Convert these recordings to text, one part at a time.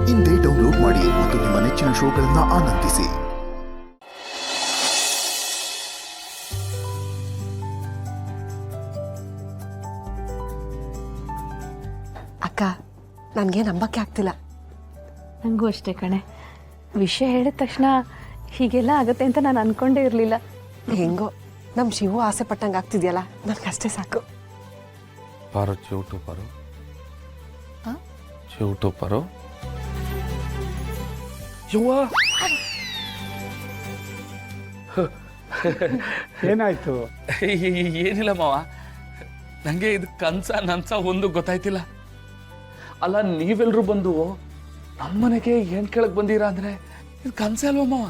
ಇಂದೇ ಡೌನ್ಲೋಡ್ ಮಾಡಿ ಮತ್ತು ನಿಮ್ಮ ನೆಚ್ಚಿನ ಶೋಗಳನ್ನು ಆನಂದಿಸಿ. ಅಕ್ಕ, ನನಗೆ ನಂಬಕ್ಕೆ ಆಗ್ತಿಲ್ಲ. ನನಗೂ ಅಷ್ಟೇ ಕಣೆ. ವಿಷಯ ಹೇಳಿದ ತಕ್ಷಣ ಹೀಗೆಲ್ಲ ಆಗುತ್ತೆ ಅಂತ ನಾನು ಅನ್ಕೊಂಡೇ ಇರಲಿಲ್ಲ. ಹೆಂಗೋ ನಮ್ಮ ಶಿವು ಆಸೆ ಪಟ್ಟಂಗೆ ಆಗ್ತಿದ್ಯಲ್ಲ, ನನಗಷ್ಟೇ ಸಾಕು. ಪಾರು ಚಿವುಟು ಪಾರು ಚಿವುಟು ಪಾರು ಯವ್ವ ಏನಾಯ್ತು? ಏನಿಲ್ಲ ಮಾವ, ನಂಗೆ ಇದು ಕನ್ಸ ನನ್ಸ ಒಂದು ಗೊತ್ತಾಯ್ತಿಲ್ಲ. ಅಲ್ಲ, ನೀವೆಲ್ರೂ ಬಂದು ನಮ್ಮನೆಗೆ ಏನ್ ಕೇಳಕ್ ಬಂದೀರಾ ಅಂದ್ರೆ ಇದು ಕನ್ಸ ಅಲ್ವಾ ಮಾವ?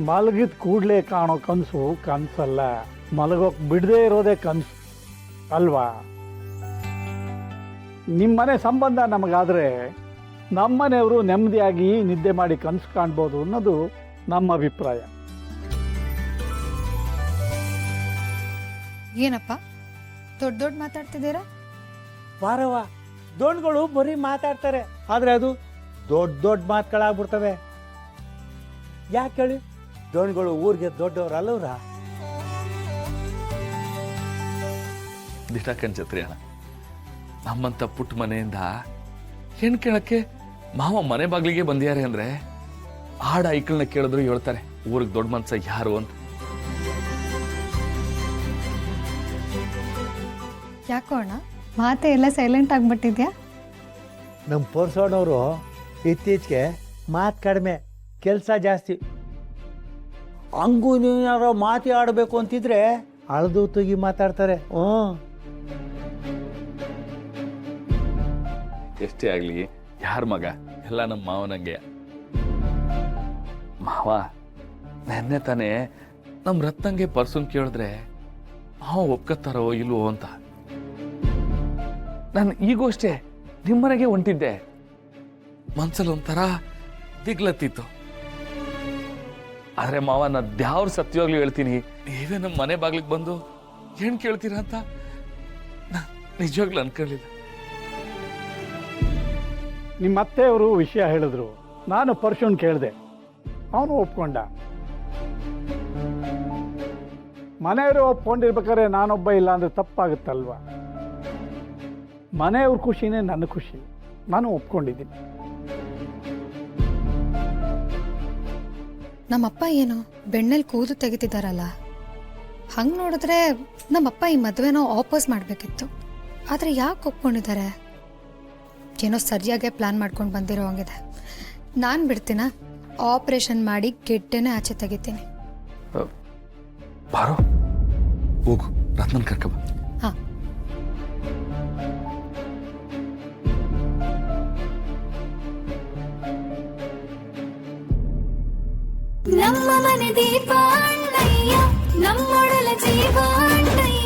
ಮಲಗಿದ ಕೂಡ್ಲೆ ಕಾಣೋ ಕನಸು ಕನ್ಸಲ್ಲ, ಮಲಗೋಕ್ ಬಿಡದೇ ಇರೋದೇ ಕನಸು ಅಲ್ವಾ? ನಿಮ್ಮನೆ ಸಂಬಂಧ ನಮಗಾದ್ರೆ ನಮ್ಮನೆಯವರು ನೆಮ್ಮದಿಯಾಗಿ ನಿದ್ದೆ ಮಾಡಿ ಕನಸು ಕಾಣ್ಬೋದು ಅನ್ನೋದು ನಮ್ಮ ಅಭಿಪ್ರಾಯ. ಏನಪ್ಪ ದೊಡ್ಡ ದೊಡ್ಡ ಮಾತಾಡ್ತಿದ್ದೀರಾ? ವಾರವ ದೋಣ್ಗಳು ಬರೀ ಮಾತಾಡ್ತಾರೆ, ಆದ್ರೆ ಅದು ದೊಡ್ಡ ದೊಡ್ಡ ಮಾತುಗಳಾಗ್ಬಿಡ್ತವೆ. ಯಾಕೆ ಹೇಳಿ? ದೋಣ್ಗಳು ಊರಿಗೆ ದೊಡ್ಡವ್ರಲ್ಲವ್ರ. ದಿಟ ಕಣ್ಚತ್ರಿ ಅಣ್ಣ, ನಮ್ಮಂತ ಪುಟ್ಟ ಮನೆಯಿಂದ ಹೆಣ್ ಕೇಳಕ್ಕೆ ಮಾವ ಮನೆ ಬಾಗ್ಲಿಗೆ ಬಂದಿದ್ದಾರೆ ಅಂದ್ರೆ ಆಡ ಐಕಳನ್ನ ಕೇಳಿದ್ರು ಹೇಳ್ತಾರೆ ಊರಿಗೆ ದೊಡ್ಡ ಮನ್ಸ ಯಾರು ಅಂತ. ಯಾಕೋ ಅಣ್ಣ ಮಾತೆ ಎಲ್ಲ ಸೈಲೆಂಟ್ ಆಗ್ಬಿಟ್ಟಿದ್ಯಾ? ನಮ್ಮ ಪೋರ್ಸೋಣವರು ಇತ್ತೀಚೆಗೆ ಮಾತು ಕಡಿಮೆ, ಕೆಲಸ ಜಾಸ್ತಿ. ಹಂಗೂ ನೀವು ಯಾರೋ ಮಾತಿ ಆಡಬೇಕು ಅಂತಿದ್ರೆ ಅಳದು ತೂಗಿ ಮಾತಾಡ್ತಾರೆ. ಎಷ್ಟೇ ಆಗ್ಲಿ ಯಾರ ಮಗ ಎಲ್ಲ ನಮ್ಮ ಮಾವನಂಗೆ. ಮಾವ ನೆನ್ನೆ ತಾನೇ ನಮ್ಮ ರತ್ನಂಗೆ ಪರ್ಸನ್ ಕೇಳಿದ್ರೆ ಮಾವ ಒಪ್ಕೊತಾರೋ ಇಲ್ವೋ ಅಂತ. ನಾನು ಈಗೂ ಅಷ್ಟೇ ನಿಮ್ಮನೆಗೆ ಹೊಂಟಿದ್ದೆ, ಮನ್ಸಲ್ಲಿ ಒಂಥರ ದಿಗ್ಲತ್ತಿತ್ತು. ಆದ್ರೆ ಮಾವ, ನಾ ದ್ಯಾವ್ರ ಸತ್ಯವಾಗ್ಲೂ ಹೇಳ್ತೀನಿ, ನೀವೇ ನಮ್ಮ ಮನೆ ಬಾಗ್ಲಿಗೆ ಬಂದು ಏನ್ ಕೇಳ್ತೀರಾ ಅಂತ ನಿಜವಾಗ್ಲೂ ಅನ್ಕೊಳ್ಳಿಲ್ಲ. ನಿಮ್ಮ ಅತ್ತೆಯವರು ವಿಷಯ ಹೇಳಿದ್ರು, ನಾನು ಪರ್ಶುನ್ ಕೇಳಿದೆ, ಅವನು ಒಪ್ಕೊಂಡ. ಮನೆಯವರು ಒಪ್ಕೊಂಡಿರ್ಬೇಕಾದ್ರೆ ನಾನೊಬ್ಬ ಇಲ್ಲ ಅಂದ್ರೆ ತಪ್ಪಾಗುತ್ತಲ್ವ? ಮನೆಯವ್ರ ಖುಷಿನೇ ನನ್ನ ಖುಷಿ, ನಾನು ಒಪ್ಕೊಂಡಿದ್ದೀನಿ. ನಮ್ಮಪ್ಪ ಏನು ಬೆಣ್ಣೆಲ್ ಕೂದು ತೆಗಿತಿದಾರಲ್ಲ, ಹಂಗೆ ನೋಡಿದ್ರೆ ನಮ್ಮಪ್ಪ ಈ ಮದುವೆನೋ ವಾಪಸ್ ಮಾಡಬೇಕಿತ್ತು. ಆದರೆ ಯಾಕೆ ಒಪ್ಕೊಂಡಿದ್ದಾರೆ? ಏನೋ ಸರಿಯಾಗೆ ಪ್ಲಾನ್ ಮಾಡ್ಕೊಂಡು ಬಂದಿರೋ ಹಂಗಿದೆ. ನಾನು ಬಿಡ್ತೀನ, ಆಪರೇಷನ್ ಮಾಡಿ ಗೆಡ್ಡೆನೇ ಆಚೆ ತೆಗಿತೀನಿ. ಬಾರೋ ಹೋಗು, ರತ್ನನ್ ಕರ್ಕಬ. ಹಾಂ. ನಮ್ಮ ಮನೆ ದೀಪ ಅಣ್ಣಯ್ಯ, ನಮ್ಮೊಡಲ ಜೀವ ಅಣ್ಣಯ್ಯ.